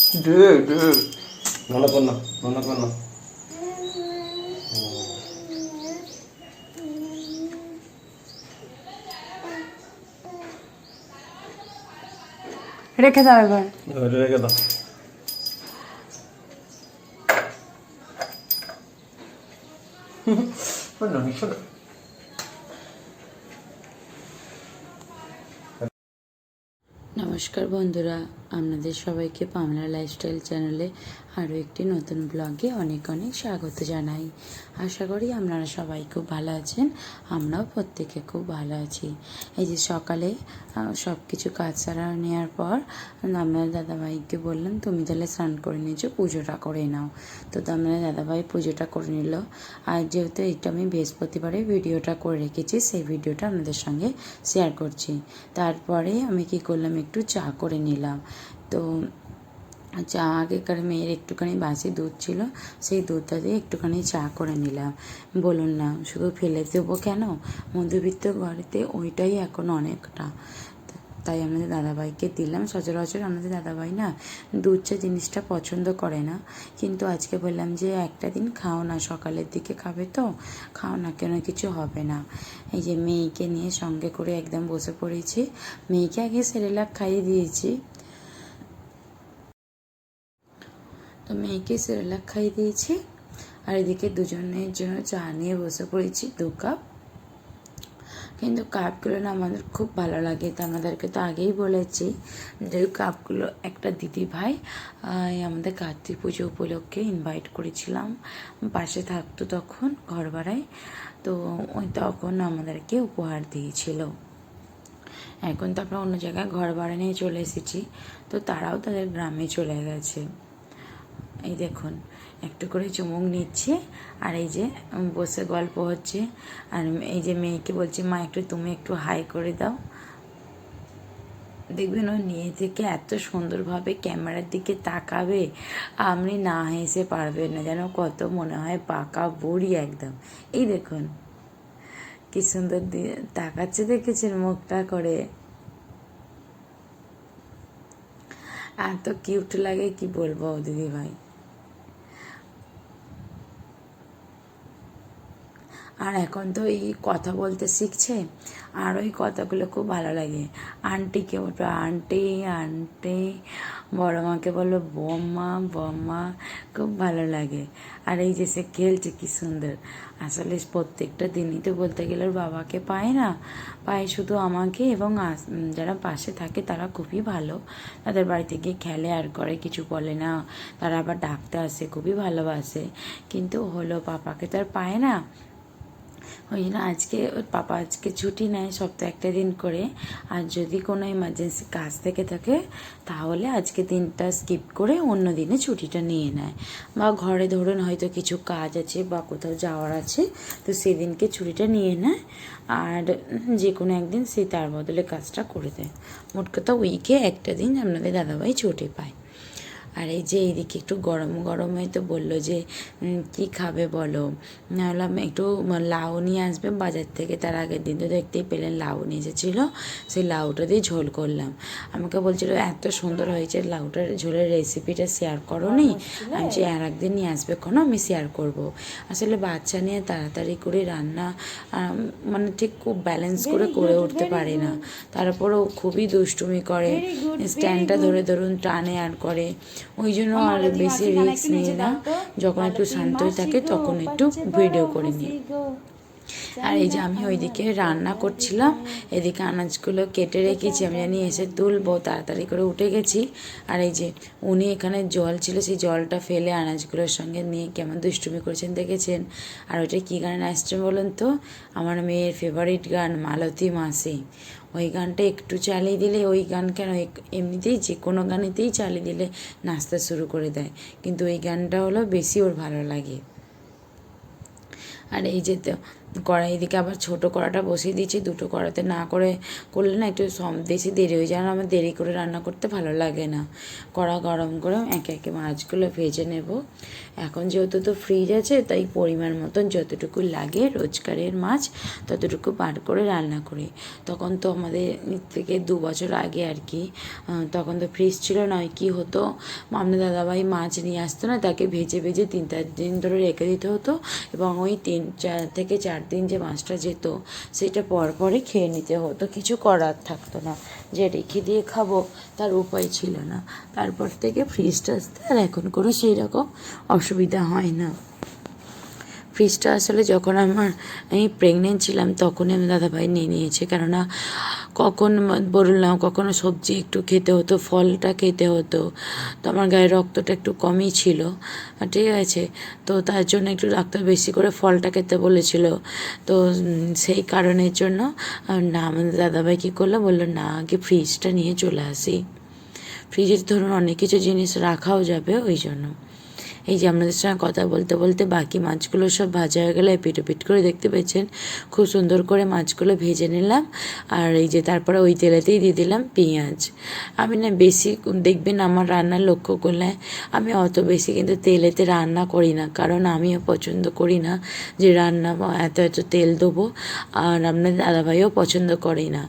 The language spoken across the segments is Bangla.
দে দে মনে কর না, মনে কর না। রেখে দাও এবার। ওইটা রেখে দাও। শোনো শোনো। নমস্কার বন্ধুরা, আপনাদের সবাইকে পামলা লাইফস্টাইল চ্যানেলে আরও একটি নতুন ব্লগে অনেক অনেক স্বাগত জানাই। আশা করি আপনারা সবাই খুব ভালো আছেন, আমরাও প্রত্যেকে খুব ভালো আছি। এই যে সকালে সব কিছু কাজ সারা নেওয়ার পর আপনার দাদাভাইকে বললাম তুমি তাহলে স্নান করে নিয়েছো, পুজোটা করে নাও। তো আপনার দাদাভাই পুজোটা করে নিল। আর যেহেতু এটা আমি বৃহস্পতিবারে ভিডিওটা করে রেখেছি, সেই ভিডিওটা আপনাদের সঙ্গে শেয়ার করছি। তারপরে আমি কি করলাম, একটু চা করে নিলাম। তো চা আগেকার মেয়ের একটুখানি বাসি দুধ ছিল, সেই দুধটা দিয়ে একটুখানি চা করে নিলাম। বলুন না, শুধু ফেলে দেবো কেন? মধ্যবিত্ত ঘরেতে ওইটাই এখন অনেকটা। তাই আমাদের দাদাভাইকে দিলাম। সচরাচর আমাদের দাদাভাই না দুধ চা জিনিসটা পছন্দ করে না, কিন্তু আজকে বললাম যে একটা দিন খাও না, সকালের দিকে খাবে তো খাও না, কেন কিছু হবে না। এই যে মেয়েকে নিয়ে সঙ্গে করে একদম বসে পড়েছি। মেয়েকে আগে সেরেলাক খাইয়ে দিয়েছি, তো মেয়েকে সেরেলাক খাইয়ে দিয়েছি। আর এদিকে দুজনের জন্য চা নিয়ে বসে পড়েছি 2 কাপ। কিন্তু কাপগুলো না আমাদের খুব ভালো লাগে, তো আমাদেরকে তো আগেই বলেছি যে কাপগুলো একটা দিদি ভাই আমাদের কার্তিক পুজো উপলক্ষে ইনভাইট করেছিলাম, পাশে থাকতো তখন ঘর ভাড়ায়, তো ওই তখন আমাদেরকে উপহার দিয়েছিল। এখন তো আমরা অন্য জায়গায় ঘর ভাড়া নিয়ে চলে এসেছি, তো তারাও তাদের গ্রামে চলে গেছে। এই দেখুন একটু করে চুমুক নিচ্ছে, আর এই যে বসে গল্প হচ্ছে। আর এই যে মেয়েকে বলছি, মা একটু তুমি একটু হাই করে দাও। দেখবেন ও নিয়ে থেকে এত সুন্দরভাবে ক্যামেরার দিকে তাকাবে, আপনি না হেসে পারবেন না, যেন কত মনে হয় পাকা বুড়ি একদম। এই দেখুন কি সুন্দর তাকাচ্ছে, দেখেছেন মুখটা করে, এত কিউট লাগে কি বলবো দিদি ভাই। আর এখন তো এই কথা বলতে শিখছে, আর ওই কথাগুলো খুব ভালো লাগে। আন্টিকে বলবো আন্টি আন্টি, বড় মাকে বললো বম্মা বম্মা, খুব ভালো লাগে। আর এই যে সে খেলছে কি সুন্দর। আসলে প্রত্যেকটা দিনই তো বলতে গেলে ওর বাবাকে পায় না, পায় শুধু আমাকে, এবং যারা পাশে থাকে তারা খুবই ভালো, তাদের বাড়িতে গিয়ে খেলে আর করে, কিছু বলে না। তারা আবার ডাকতে আসে, খুবই ভালোবাসে, কিন্তু হলো পাপাকে তো আর পায় না। ওই জন্য আজকে ওর পাপা আজকে ছুটি নেয় সপ্তাহে একটা দিন করে। আর যদি কোনো এমার্জেন্সি কাজ থেকে থাকে তাহলে আজকে দিনটা স্কিপ করে অন্য দিনে ছুটিটা নিয়ে নেয়। বা ঘরে ধরুন হয়তো কিছু কাজ আছে বা কোথাও যাওয়ার আছে, তো সেদিনকে ছুটিটা নিয়ে নেয়, আর যে কোনো একদিন সে তার বদলে কাজটা করে দেয়। মোট কথা উইকে একটা দিন আপনাদের দাদাভাই ছুটি পায়। আর এই যে এইদিকে একটু গরম গরমে তো বললো যে কি খাবে বলো, নাহলাম একটু লাউ নিয়ে আসবে বাজার থেকে। তার আগের দিন তো দেখতেই পেলেন লাউ নিয়ে এসেছিলো, সেই লাউটা দিয়ে ঝোল করলাম। আমাকে বলছিল এত সুন্দর হয়েছে লাউটার ঝোলের রেসিপিটা শেয়ার করো নি। আমি যে আর একদিন নিয়ে আসবে কোনো, আমি শেয়ার করব। আসলে বাচ্চা নিয়ে তাড়াতাড়ি করে রান্না মানে ঠিক খুব ব্যালেন্স করে করে উঠতে পারে না। তারপরেও খুবই দুষ্টুমি করে, স্ট্যান্ডটা ধরে ধরুন টানে আর করে। ওই জন্য আর বেশি রিস্ক নিই না, যখন একটু শান্তই থাকে তখন একটু ভিডিও করে নিই। আর এই যে আমি ওইদিকে রান্না করছিলাম, এদিকে আনাজগুলো কেটে রেখেছি, আমি জানি এসে তুলবো, তাড়াতাড়ি করে উঠে গেছি। আর এই যে উনি এখানে জল ছিল, সেই জলটা ফেলে আনাজগুলোর সঙ্গে নিয়ে কেমন দুষ্টুমি করেছেন দেখেছেন। আর ওইটা কী গান আসছে বলুন তো, আমার মেয়ের ফেভারিট গান মালতী মাসি। ওই গানটা একটু চালিয়ে দিলে, ওই গান কেন এমনিতেই যে কোনো গানেতেই চালিয়ে দিলে নাচতে শুরু করে দেয়, কিন্তু ওই গানটা হলো বেশি ওর ভালো লাগে। আর এই যে তো কড়াই এদিকে আবার ছোটো কড়াটা বসিয়ে দিয়েছি, দুটো কড়াতে না করে করলে না একটু বেশি দেরি হয়ে যায়, আর আমার দেরি করে রান্না করতে ভালো লাগে না। কড়া গরম করে একে একে মাছগুলো ভেজে নেব। এখন যেহেতু তো ফ্রিজ আছে, তাই পরিমাণ মতন যতটুকু লাগে রোজগারের মাছ ততটুকু বার করে রান্না করি। তখন তো আমাদের থেকে 2 বছর আগে আর কি, তখন তো ফ্রিজ ছিল না। ওই কী হতো, আপনার দাদাভাই মাছ নিয়ে আসতো না, তাকে ভেজে ভেজে 3-4 দিন ধরে রেখে দিতে হতো, এবং ওই 3 থেকে 4 দিন যে মাছটা যেত সেটা পরপরই খেয়ে নিতে হতো, কিছু করার থাকতো না। যে রেখে দিয়ে খাবো তার উপায় ছিল না। তারপর থেকে ফ্রিজটা আসতে আর এখন কোনো সেই রকম অসুবিধা হয় না। ফ্রিজটা আসলে যখন আমি প্রেগনেন্ট ছিলাম তখনই আমি দাদাভাই নিয়ে নিয়েছে, কেননা কখন বললাম কখনো সবজি একটু খেতে হতো, ফলটা খেতে হতো। তো আমার গায়ে রক্তটা একটু কমই ছিল, ঠিক আছে, তো তার জন্য একটু ডাক্তার বেশি করে ফলটা খেতে বলেছিল। তো সেই কারণের জন্য না, আমাদের দাদাভাই কী করলো, বললো না আগে ফ্রিজটা নিয়ে চলে আসি। ফ্রিজে ধরুন অনেক কিছু জিনিস রাখাও যাবে, ওই জন্য। এই যে আপনাদের সঙ্গে কথা বলতে বলতে বাকি মাছগুলো সব ভাজা হয়ে গেলে এপিট ওপিট করে দেখতে পেয়েছেন, খুব সুন্দর করে মাছগুলো ভেজে নিলাম। আর এই যে তারপরে ওই তেলেতেই দিয়ে দিলাম পেঁয়াজ। আমি না বেশি দেখবেন আমার রান্নার লক্ষ্য করলে আমি অত বেশি কিন্তু তেলেতে রান্না করি না, কারণ আমিও পছন্দ করি না যে রান্না এত এত তেল দেবো, আর আপনাদের দাদাভাইও পছন্দ করি না।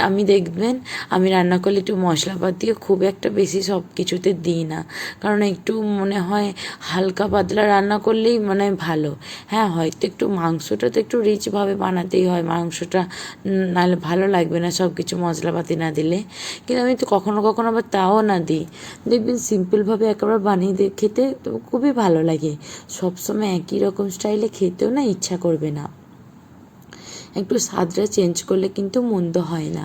আমি দেখবেন আমি রান্না করলে একটু মশলাপাতিও খুব একটা বেশি সব কিছুতে দিই না, কারণ একটু মনে হয় হালকা পাতলা রান্না করলেই মনে হয় ভালো। হ্যাঁ, হয়তো একটু মাংসটা তো একটু রিচভাবে বানাতেই হয়, মাংসটা নাহলে ভালো লাগবে না সব কিছু মশলাপাতি না দিলে। কিন্তু আমি তো কখনো কখনো আবার তাও না দিই, দেখবেন সিম্পলভাবে একেবারে বানিয়ে দিয়ে খেতে তো খুবই ভালো লাগে। সবসময় একই রকম স্টাইলে খেতেও না ইচ্ছা করবে না, একটু স্বাদটা চেঞ্জ করলে কিন্তু মন্দ হয় না।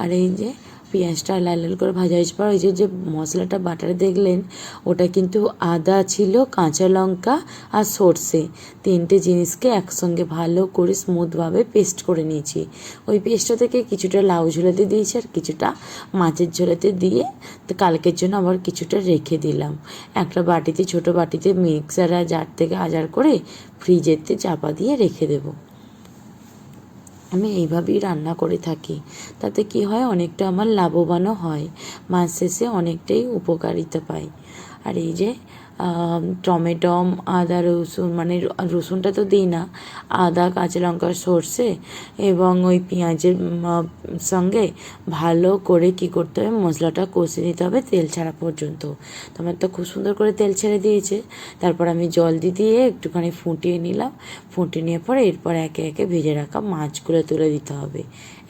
আর এই যে পেঁয়াজটা লাল লাল করে ভাজা হয়েছে পর ওই যে মশলাটা বাটারে দেখলেন, ওটা কিন্তু আদা ছিল, কাঁচা লঙ্কা আর সর্ষে, 3টে জিনিসকে একসঙ্গে ভালো করে স্মুথভাবে পেস্ট করে নিয়েছি। ওই পেস্টটা থেকে কিছুটা লাউ ঝোলাতে দিয়েছি, আর কিছুটা মাছের ঝোলাতে দিয়ে তো কালকের জন্য আবার কিছুটা রেখে দিলাম। একটা বাটিতে, ছোটো বাটিতে মিক্সার আর জার থেকে আজার করে ফ্রিজেতে চাপা দিয়ে রেখে দেবো। আমি এইভাবেই রান্না করে থাকি, তাতে কি হয় অনেকটা আমার লাভবানও হয়, মাস শেষে অনেকটাই উপকারিতা পাই। আর এই যে টমেটো, আদা, রসুন, মানে রসুনটা তো দিই না, আদা, কাঁচা লঙ্কা, সর্ষে এবং ওই পেঁয়াজের সঙ্গে ভালো করে কি করতে হবে, মশলাটা কষে নিতে হবে তেল ছাড়া পর্যন্ত। তো আমার তো খুব সুন্দর করে তেল ছেড়ে দিয়েছে। তারপর আমি জল দিয়ে একটুখানি ফুটিয়ে নিলাম, ফুটিয়ে নেওয়ার পরে এরপর একে একে ভেজে রাখা মাছগুলো তুলে দিতে হবে।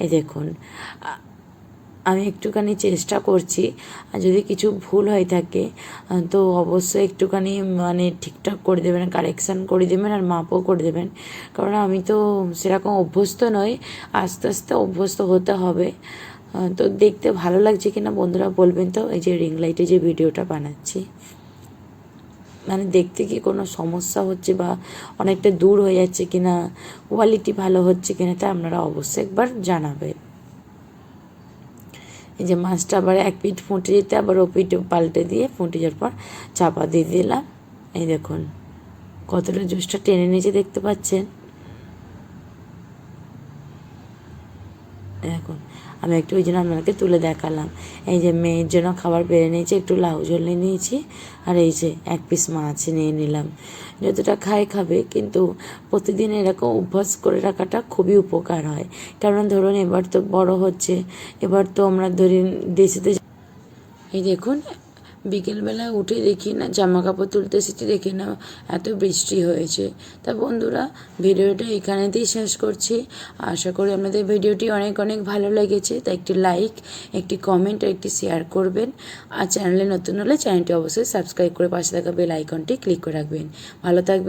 এই দেখুন, আমি একটুখানি চেষ্টা করছি, আর যদি কিছু ভুল হয়ে থাকে তো অবশ্যই একটুখানি মানে ঠিকঠাক করে দেবেন, কারেকশান করে দেবেন, আর মাপও করে দেবেন, কারণ আমি তো সেরকম অভ্যস্ত নই, আস্তে আস্তে অভ্যস্ত হতে হবে। তো দেখতে ভালো লাগছে কিনা বন্ধুরা বলবেন তো, এই যে রিং লাইটে যে ভিডিওটা বানাচ্ছি, মানে দেখতে কি কোনো সমস্যা হচ্ছে বা অনেকটা দূর হয়ে যাচ্ছে কিনা, কোয়ালিটি ভালো হচ্ছে কিনা, তা আপনারা অবশ্যই একবার জানাবেন। এই যে মাছটা আবার এক পিঠ ফুটে যেতে আবার ও পিঠ পাল্টে দিয়ে ফুটে যাওয়ার পর চাপা দিয়ে দিলাম। এই দেখুন কতটা জুসটা টেনে নিয়েছে দেখতে পাচ্ছেন। দেখুন আমি একটু ওই জন্য আপনাকে তুলে দেখালাম। এই যে মেয়ের জন্য খাবার বেড়ে নিয়েছি, একটু লাউ ঝোল নিয়ে নিয়েছি, আর এই যে 1 পিস মাছ নিয়ে নিলাম। যতটা খাবে, কিন্তু প্রতিদিন এরকম অভ্যাস করে রাখাটা খুবই উপকার হয়, কারণ ধরুন এবার তো বড় হচ্ছে, এবার তো আমরা ধরুন দেশিতে। এই দেখুন বিকেলবেলা উঠে দেখি না জামা কাপড় তুলতে এসেছি, দেখি না এত বৃষ্টি হয়েছে। তা বন্ধুরা ভিডিওটা এখানেতেই শেষ করছি। আশা করি আপনাদের ভিডিওটি অনেক অনেক ভালো লেগেছে, তাই একটি লাইক, একটি কমেন্ট আর একটি শেয়ার করবেন। আর চ্যানেলে নতুন হলে চ্যানেলটি অবশ্যই সাবস্ক্রাইব করে পাশে থাকা বেল আইকনটি ক্লিক করে রাখবেন। ভালো থাকবেন।